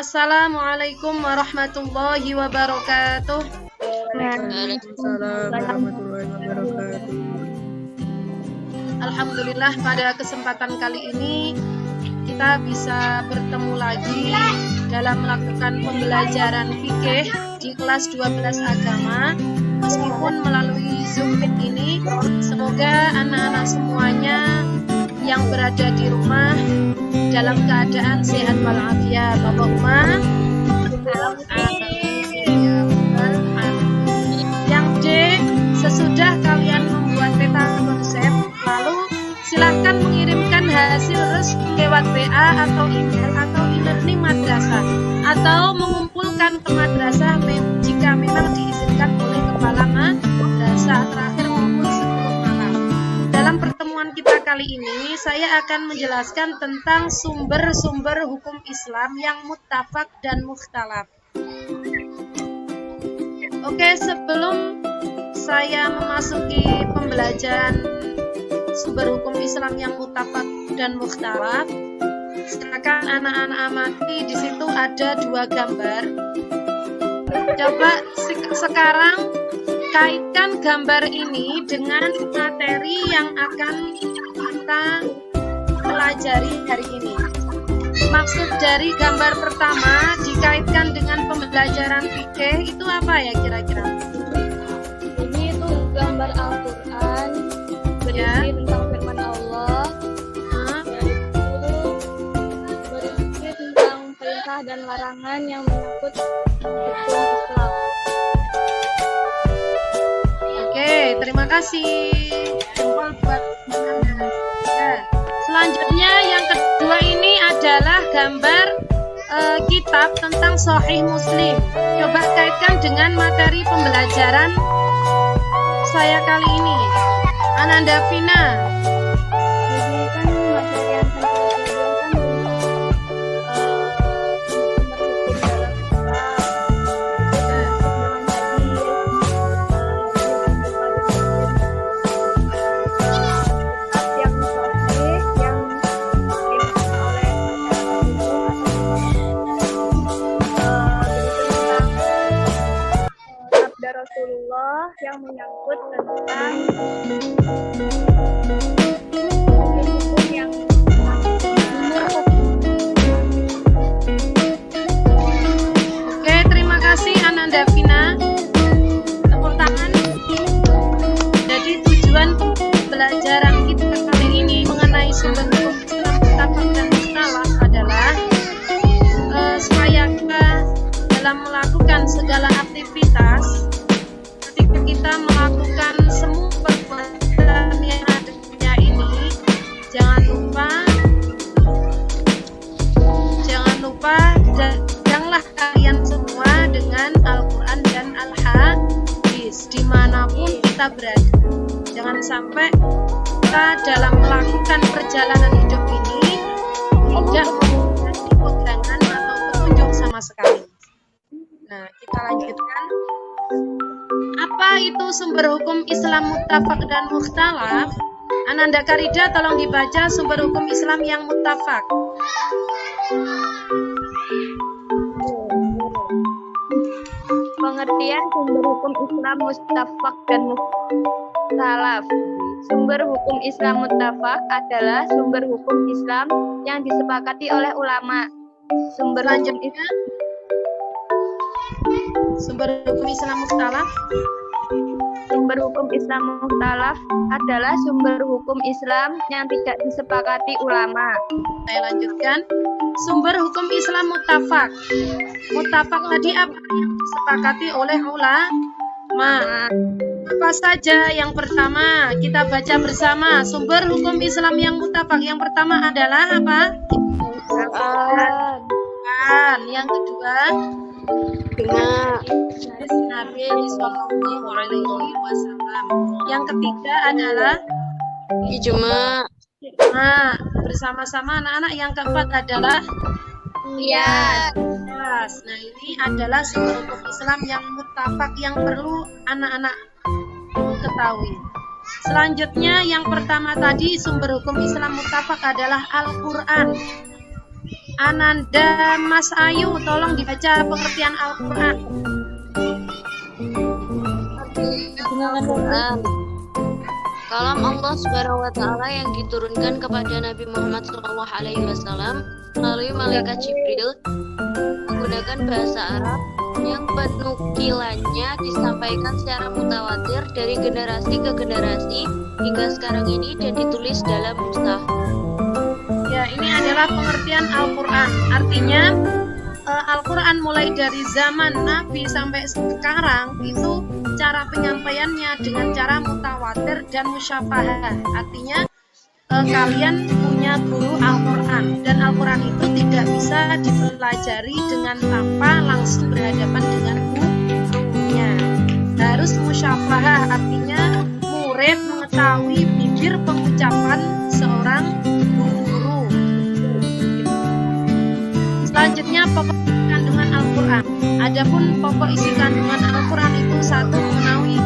Assalamualaikum warahmatullahi wabarakatuh. Waalaikumsalam warahmatullahi wabarakatuh. Alhamdulillah, pada kesempatan kali ini kita bisa bertemu lagi dalam melakukan pembelajaran fikih di kelas 12 agama meskipun melalui Zoom Meet ini. Semoga anak-anak semuanya yang berada di rumah dalam keadaan sehat walafiat. Allahumma yang D, sesudah kalian membuat peta konsep, lalu silahkan mengirimkan hasil resmi lewat WA atau email atau e-learning madrasah, atau mengumpulkan ke madrasah jika memang diizinkan oleh kepala madrasah terakhir pukul 10 malam. Dalam pertemuan kita kali ini, saya akan menjelaskan tentang sumber-sumber hukum Islam yang muttafaq dan mukhtalaf. Oke, sebelum saya memasuki pembelajaran sumber hukum Islam yang muttafaq dan mukhtalaf, silakan anak-anak amati, di situ ada 2 gambar. Coba sekarang kaitkan gambar ini dengan materi yang akan kita pelajari hari ini. Maksud dari gambar pertama dikaitkan dengan pembelajaran fikih itu apa ya kira-kira? Ini itu gambar Al-Quran berisi tentang firman Allah, berisi tentang perintah dan larangan yang menyangkut hukum Islam. Oke, terima kasih. Jempol buat Anda. Ya. Selanjutnya yang kedua ini adalah gambar kitab tentang Sahih Muslim. Coba kaitkan dengan materi pembelajaran saya kali ini. Ananda Vina. Jadi kan materi yang saya pelajari Rasulullah yang menyangkut tentang hukum yang Oke, terima kasih Ananda Vina. Tepuk tangan. Jadi tujuan pembelajaran kita kali ini mengenai sumber hukum Islam muttafaq dan mukhtalaf adalah supaya kita dalam melakukan segala aktivitas, ketika kita melakukan semua perbuatan yang adanya ini, jangan lupa janganlah kalian semua dengan Al-Quran dan Al-Hadis dimanapun kita berada. Jangan sampai kita dalam melakukan perjalanan hidup ini tidak memiliki pegangan atau petunjuk sama sekali. Nah, kita lanjutkan. Apa itu sumber hukum Islam muttafaq dan mukhtalaf? Ananda Karida, tolong dibaca sumber hukum Islam yang muttafaq. pengertian sumber hukum Islam muttafaq dan mukhtalaf. Sumber hukum Islam muttafaq adalah sumber hukum Islam yang disepakati oleh ulama. Selanjutnya, sumber hukum Islam mukhtalaf. Sumber hukum Islam mukhtalaf adalah sumber hukum Islam yang tidak disepakati ulama. Saya lanjutkan. Sumber hukum Islam muttafaq. Muttafaq tadi apa yang disepakati oleh ulama? Apa saja? Yang pertama, kita baca bersama. Sumber hukum Islam yang muttafaq. Yang pertama adalah apa? Al-Quran. Yang kedua, Nabi Sallallahu Alaihi Wasallam. Yang ketiga adalah ijma. Bersama-sama anak-anak. Yang keempat adalah qiyas. Nah, ini adalah sumber hukum Islam yang muttafaq yang perlu anak-anak ketahui. Selanjutnya, yang pertama tadi sumber hukum Islam muttafaq adalah Al-Quran. Ananda Mas Ayu, tolong dibaca pengertian Al-Quran. Kalam Allah Subhanahu wa taala yang diturunkan kepada Nabi Muhammad SAW melalui malaikat Jibril menggunakan bahasa Arab yang penukilannya disampaikan secara mutawatir dari generasi ke generasi hingga sekarang ini dan ditulis dalam mushaf. Ya, ini adalah pengertian Al-Quran. Artinya Al-Quran mulai dari zaman Nabi sampai sekarang itu cara penyampaiannya dengan cara mutawatir dan musyafahah. Artinya kalian punya guru Al-Quran, dan Al-Quran itu tidak bisa dipelajari dengan tanpa langsung berhadapan dengan gurunya. Harus musyafahah, artinya murid mengetahui bibir pengucapan seorang guru. Selanjutnya pokok kandungan Al-Quran. Adapun pokok isi kandungan Al-Quran itu satu,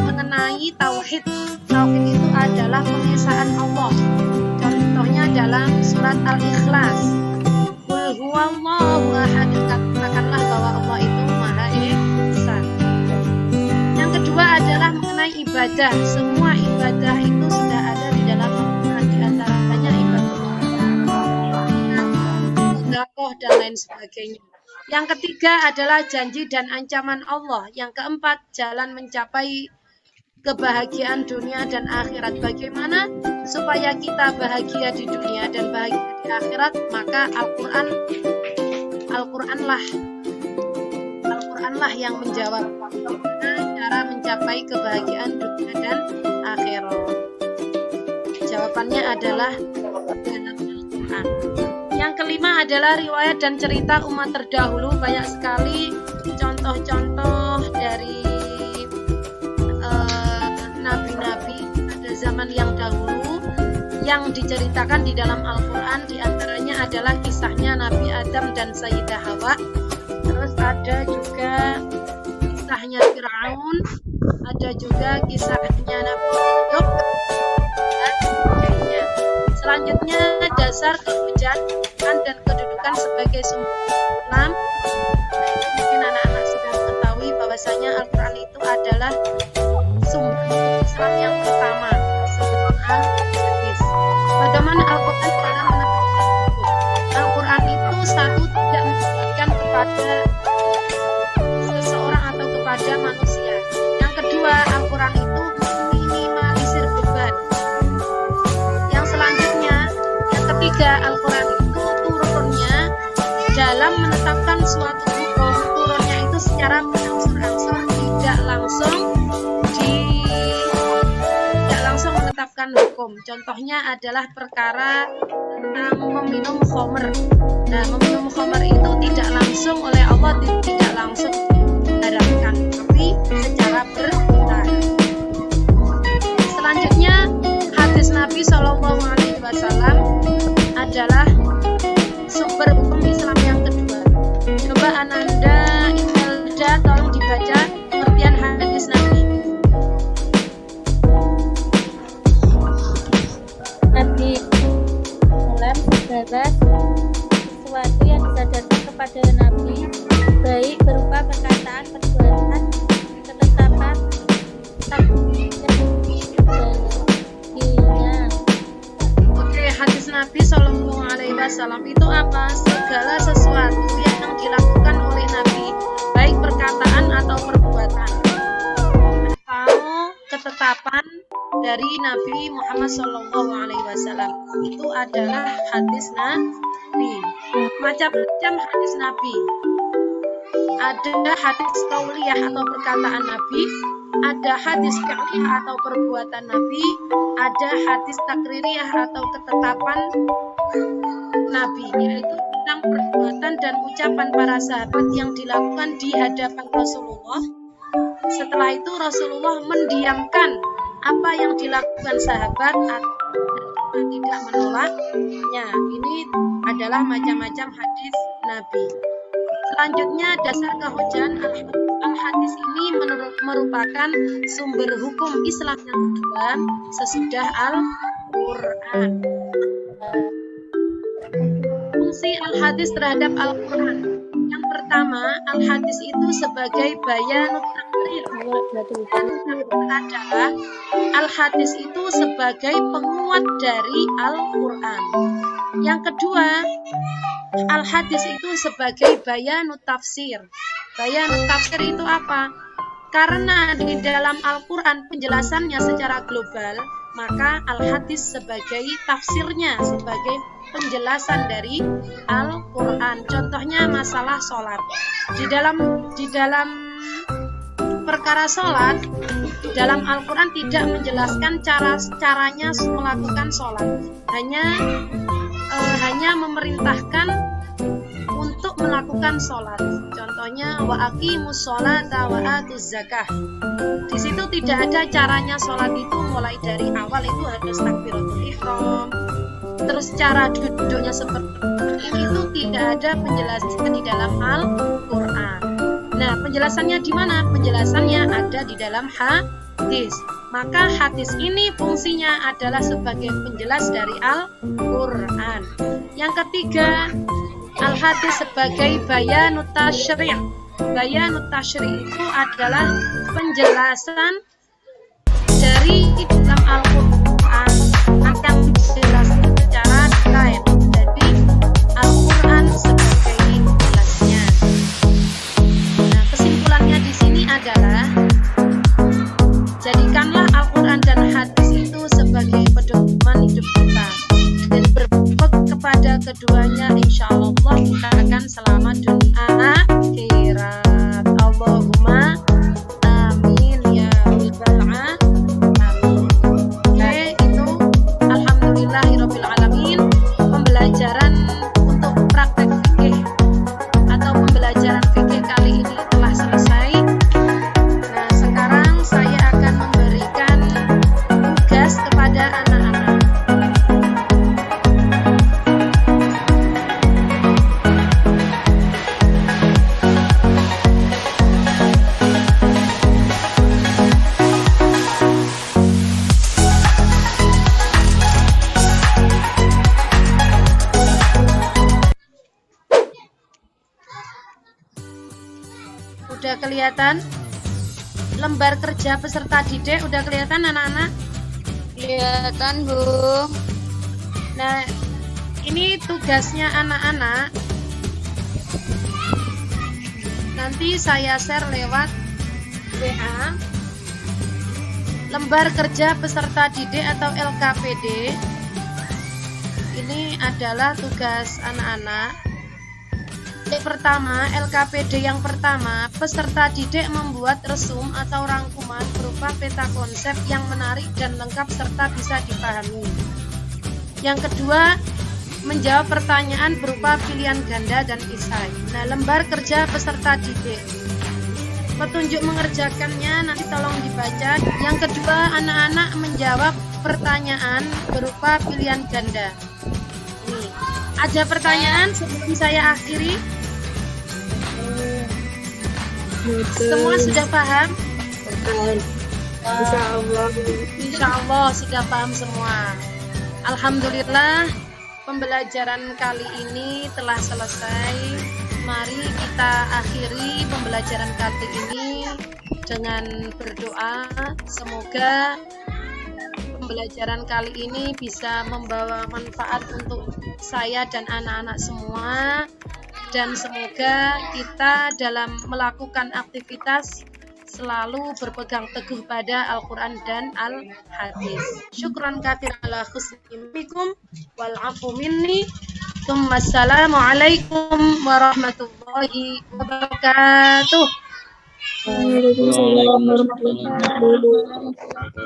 mengenai tauhid. Tauhid itu adalah pengesaan Allah. Contohnya dalam surat Al-Ikhlas. Qul huwallahu ahad, katakanlah bahwa Allah itu Maha Esa. Yang kedua adalah mengenai ibadah. Semua ibadah itu sudah ada di dalam Al-Quran, di antaranya ibadah sedekah dan lain sebagainya. Yang ketiga adalah janji dan ancaman Allah. Yang keempat, jalan mencapai kebahagiaan dunia dan akhirat. Bagaimana supaya kita bahagia di dunia dan bahagia di akhirat? Maka Al-Quranlah yang menjawab bagaimana cara mencapai kebahagiaan dunia dan akhirat. Jawabannya adalah dalam Al-Quran. Yang kelima adalah riwayat dan cerita umat terdahulu. Banyak sekali contoh-contoh dari nabi-nabi pada zaman yang dahulu yang diceritakan di dalam Al-Quran. Di antaranya adalah kisahnya Nabi Adam dan Sayyidah Hawa. Terus ada juga kisahnya Fir'aun, ada juga kisahnya Nabi Yusuf dan sebagainya. Selanjutnya dasar kehujanan dan kedudukan sebagai sumber Islam. Mungkin anak-anak sudah mengetahui bahwasanya Al-Quran itu adalah sumber Islam yang pertama sebelum Al-Hadis. Bagaimana Al-Quran dalam menetapkan hukum? Al-Quran itu satu, tidak menjelaskan kepada seseorang atau kepada manusia. Yang kedua, Al-Quran itu minimalisir beban. Yang selanjutnya, yang ketiga, Al-Quran itu turunnya dalam menetapkan suatu hukum, turunnya itu secara berangsur-angsur, tidak langsung menetapkan hukum. Contohnya adalah perkara tentang meminum khamr. Nah, meminum khamr itu tidak langsung oleh Allah, tidak langsung diharamkan, tapi secara bertahap. Selanjutnya, hadis Nabi SAW adalah sumber hukum Islam yang kedua. Coba Ananda Imelda, tolong dibaca pengertian hadis Nabi. Nabi Muhammad adalah sesuatu yang disadarkan kepada Nabi, baik berupa perkataan, perbuatan, ketetapan, takdir, dan sebagainya. Oke, hadis Nabi SAW itu apa? Segala sesuatu yang dilakukan oleh Nabi, baik perkataan atau perbuatan, atau ketetapan dari Nabi Muhammad SAW, itu adalah hadis Nabi. Macam-macam hadis Nabi. Ada hadis qauliyah atau perkataan Nabi, ada hadis fi'liyah atau perbuatan Nabi, ada hadis takririyah atau ketetapan Nabi, yaitu tentang perbuatan dan ucapan para sahabat yang dilakukan di hadapan Rasulullah. Setelah itu Rasulullah mendiamkan apa yang dilakukan sahabat dan tidak menolaknya. Ini adalah macam-macam hadis Nabi. Selanjutnya, dasar kehujanan al-hadis ini merupakan sumber hukum Islam yang kedua sesudah Al-Quran. fungsi al-hadis terhadap Al-Quran. Yang pertama, al-hadis itu sebagai bayanut takrir. Adalah al-hadis itu sebagai penguat dari Al-Quran. Yang kedua, al-hadis itu sebagai bayanut tafsir. Bayanut tafsir itu apa? Karena di dalam Al-Quran penjelasannya secara global, maka al-hadis sebagai tafsirnya, sebagai penjelasan dari Al-Quran. Contohnya masalah sholat. Di dalam perkara sholat, dalam Al-Quran tidak menjelaskan caranya melakukan sholat. Hanya memerintahkan untuk melakukan sholat. Contohnya wa aqimus sholata wa atuz zakah. Di situ tidak ada caranya sholat itu, mulai dari awal itu harus takbiratul ihram. Terus cara duduknya seperti itu tidak ada penjelasan di dalam Al-Quran. Nah, penjelasannya di mana? Penjelasannya ada di dalam hadis. Maka hadis ini fungsinya adalah sebagai penjelas dari Al-Quran. Yang ketiga, al-hadis sebagai bayanut tasyri'. Bayanut tasyri' itu adalah penjelasan dari dalam Al-Quran yang dijelaskan secara detail. Jadi Al-Quran sebagai penjelasnya. Nah, kesimpulannya di sini adalah jadikanlah Al-Quran dan hadis itu sebagai pedoman hidup kita, dan berpegang kepada keduanya, insya Allah kita akan selamat dunia akhirat. Allahumma amin ya rabbal alamin. Oke, itu alhamdulillahirabbil alamin. Pembelajaran untuk praktek fikih atau pembelajaran fikih kali ini telah selesai. Nah, sekarang saya akan memberikan tugas kepada anak-anak. Udah kelihatan lembar kerja peserta didik? Udah kelihatan anak-anak? Kelihatan, Bu. Nah, ini tugasnya anak-anak. Nanti saya share lewat WA. Lembar kerja peserta didik atau LKPD. Ini adalah tugas anak-anak. Yang pertama, LKPD yang pertama, peserta didik membuat resum atau rangkuman berupa peta konsep yang menarik dan lengkap serta bisa dipahami. Yang kedua, menjawab pertanyaan berupa pilihan ganda dan esai. Nah, lembar kerja peserta didik. Petunjuk mengerjakannya nanti tolong dibaca. Yang kedua, anak-anak menjawab pertanyaan berupa pilihan ganda. Nih, ada pertanyaan sebelum saya akhiri? Semua sudah paham? Insya Allah sudah paham semua. Alhamdulillah, pembelajaran kali ini telah selesai. Mari kita akhiri pembelajaran kali ini dengan berdoa. Semoga pembelajaran kali ini bisa membawa manfaat untuk saya dan anak-anak semua. Dan semoga kita dalam melakukan aktivitas selalu berpegang teguh pada Al-Quran dan Al-Hadis. Syukran katsir ala husnikum wal afu minni. Assalamualaikum warahmatullahi wabarakatuh. Waalaikumsalam warahmatullahi wabarakatuh.